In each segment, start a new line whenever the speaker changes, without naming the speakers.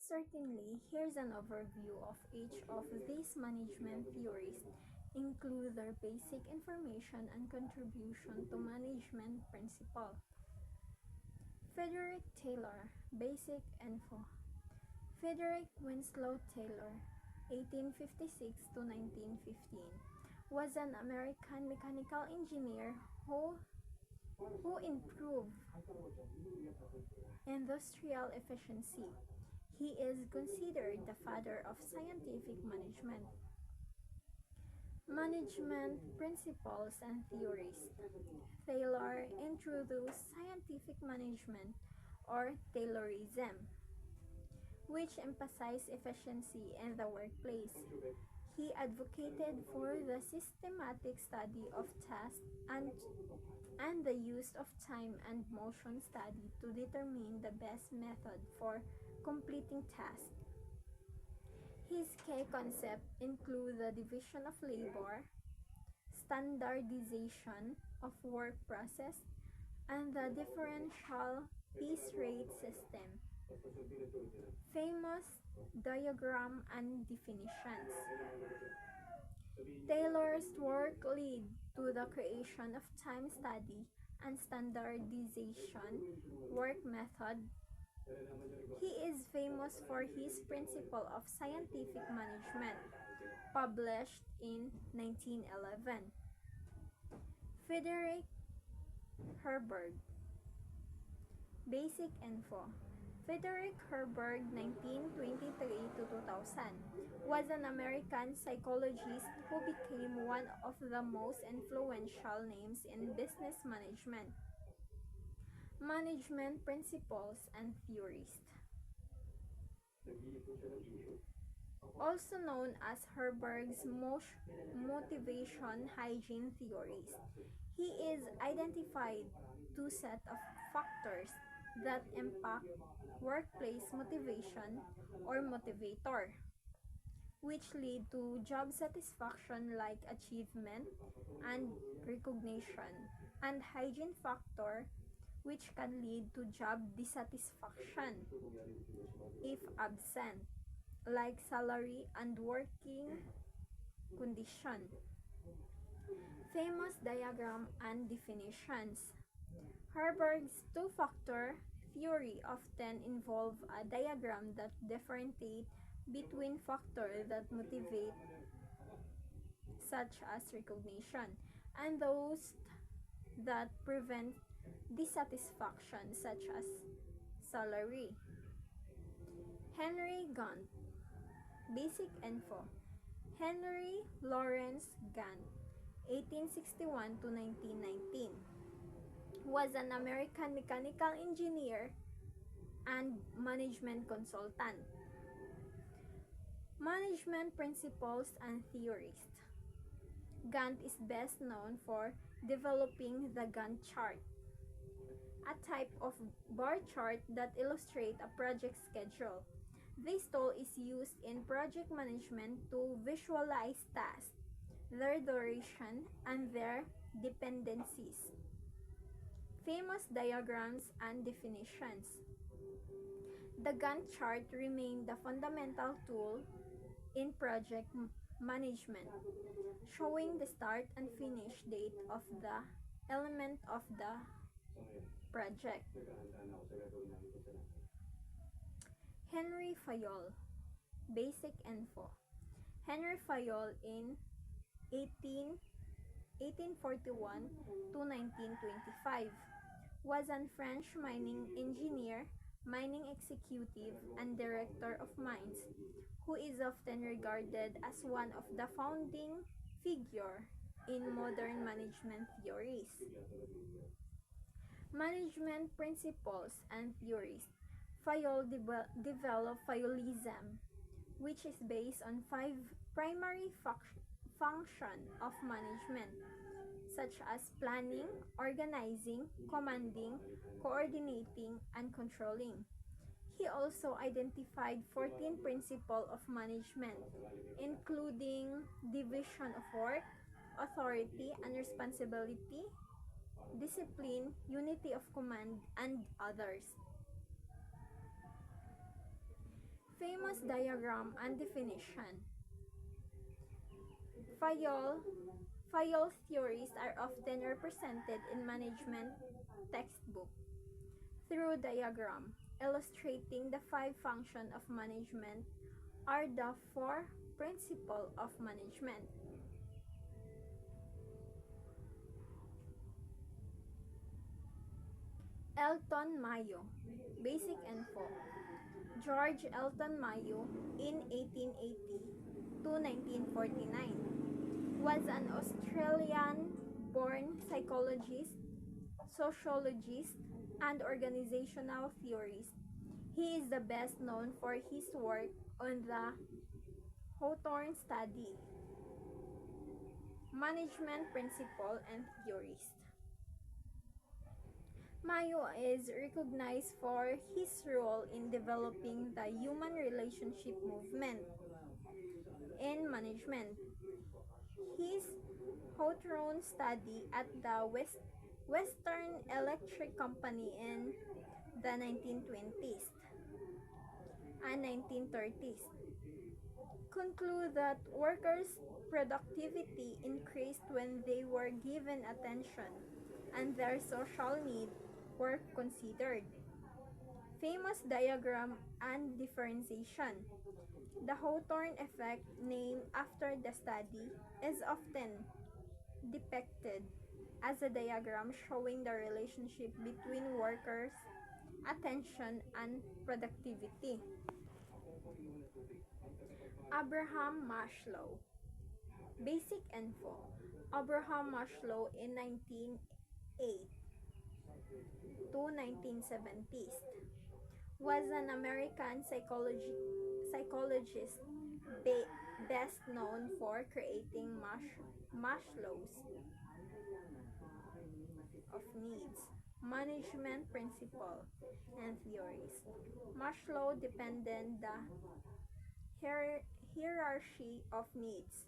Certainly, here's an overview of each of these management theories, include their basic information and contribution to management principle. Frederick Taylor, Basic Info. Frederick Winslow Taylor, 1856 to 1915, was an American mechanical engineer who improved industrial efficiency. He is considered the father of scientific management. Management principles and theories. Taylor introduced scientific management or Taylorism, which emphasized efficiency in the workplace. He advocated for the systematic study of tasks and the use of time and motion study to determine the best method for completing tasks. His key concepts include the division of labor, standardization of work process, and the differential piece rate system. Famous diagram and definitions. Taylor's work led to the creation of time study and standardization work method. He is famous for his principle of scientific management, published in 1911. Frederick Herberg, Basic Info. Frederick Herberg, 1923 to 2000, was an American psychologist who became one of the most influential names in business management. Management principles and theories. Also known as Herberg's motivation hygiene theories. He is identified two set of factors that impact workplace motivation or motivator, which lead to job satisfaction like achievement and recognition, and hygiene factor which can lead to job dissatisfaction if absent, like salary and working condition. Famous diagram and definitions. Herberg's two-factor theory often involve a diagram that differentiates between factors that motivate, such as recognition, and those that prevent dissatisfaction, such as salary. Henry Gantt, Basic Info. Henry Lawrence Gantt, 1861 to 1919, was an American mechanical engineer and management consultant. Management principles and theories. Gantt is best known for developing the Gantt chart, a type of bar chart that illustrates a project schedule. This tool is used in project management to visualize tasks, their duration, and their dependencies. Famous diagrams and definitions. The Gantt chart remained the fundamental tool in project management, showing the start and finish date of the element of the project. Henry Fayol, Basic Info. Henry Fayol in 1841 to 1925 was a French mining engineer, mining executive, and director of mines, who is often regarded as one of the founding figures in modern management theories. Management principles and theories. Fayol developed Fayolism, which is based on 5 primary functions of management, such as planning, organizing, commanding, coordinating, and controlling. He also identified 14 principles of management, including division of work, authority and responsibility, discipline, unity of command, and others. Famous diagram and definition. Fayol theories are often represented in management textbook through diagram, illustrating the five functions of management are the four principles of management. Elton Mayo, basic info. George Elton Mayo in 1880 to 1949 was an Australian-born psychologist, sociologist, and organizational theorist. He is the best known for his work on the Hawthorne study, management principle and theories. Mayo is recognized for his role in developing the human relationship movement in management. His Hawthorne study at the Western Electric Company in the 1920s and 1930s conclude that workers' productivity increased when they were given attention and their social needs were considered. Famous diagram and differentiation. The Hawthorne effect, named after the study, is often depicted as a diagram showing the relationship between workers' attention and productivity. Abraham Maslow. Basic info. Abraham Maslow in 1908 to 1970s was an American psychologist best known for creating Maslow's of needs, management principle, and theories. Maslow depended the hierarchy of needs,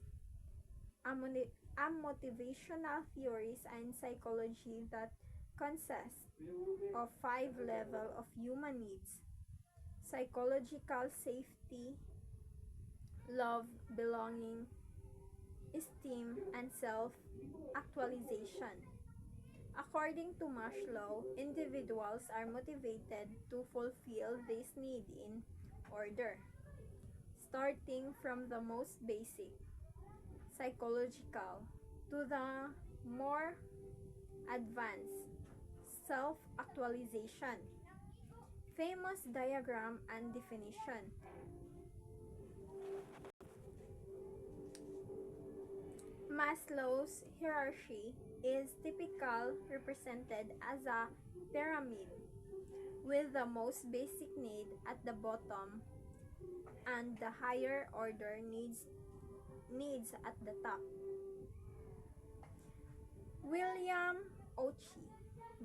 a motivational theories and psychology that consists of five levels of human needs: psychological safety, love, belonging, esteem, and self-actualization. According to Maslow, individuals are motivated to fulfill this need in order, starting from the most basic, psychological, to the more advanced, self-actualization. Famous diagram and definition. Maslow's hierarchy is typically represented as a pyramid with the most basic need at the bottom and the higher order needs at the top. William Ochi.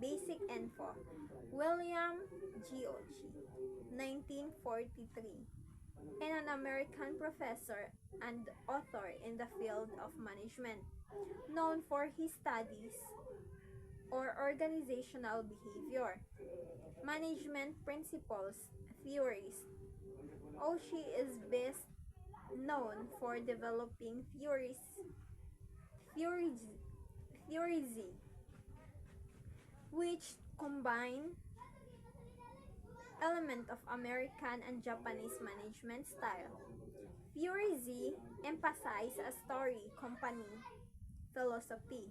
Basic info. William G. Ochi, 1943, and an American professor and author in the field of management, known for his studies or organizational behavior, management principles, theories. Oshie is best known for developing theories which combine element of American and Japanese management style. Theory Z emphasize a story company philosophy,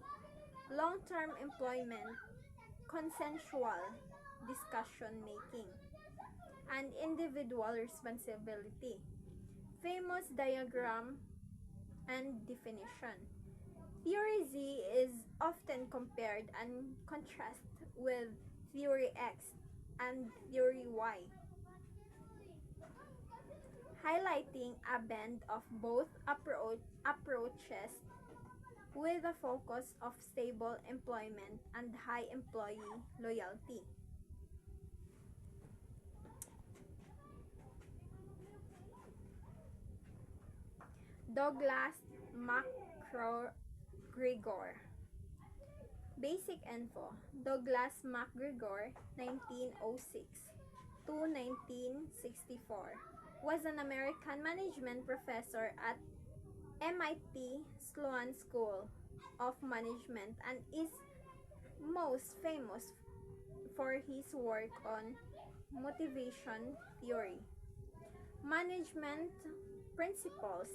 long-term employment, consensual discussion making, and individual responsibility. Famous diagram and definition. Theory Z is often compared and contrasted with Theory X and Theory Y, highlighting a blend of both approaches with a focus of stable employment and high employee loyalty. Douglas MacGregor. Basic info. Douglas MacGregor, 1906, to 1964, was an American management professor at MIT Sloan School of Management and is most famous for his work on motivation theory, management principles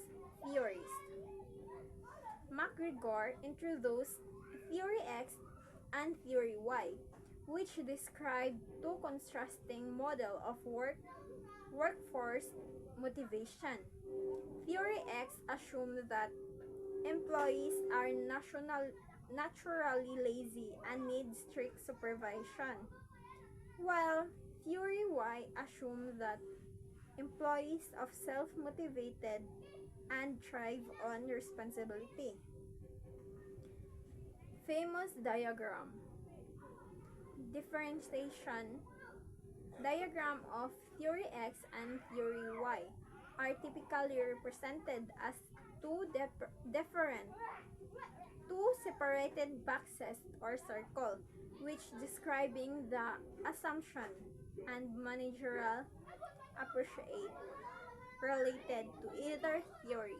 theorist. MacGregor introduced Theory X and Theory Y, which describe two contrasting models of workforce motivation. Theory X assumed that employees are naturally lazy and need strict supervision, while Theory Y assumed that employees are self-motivated and thrive on responsibility. Famous diagram. Differentiation diagram of Theory X and Theory Y are typically represented as two separated boxes or circle, which describing the assumption and managerial approach related to either theory.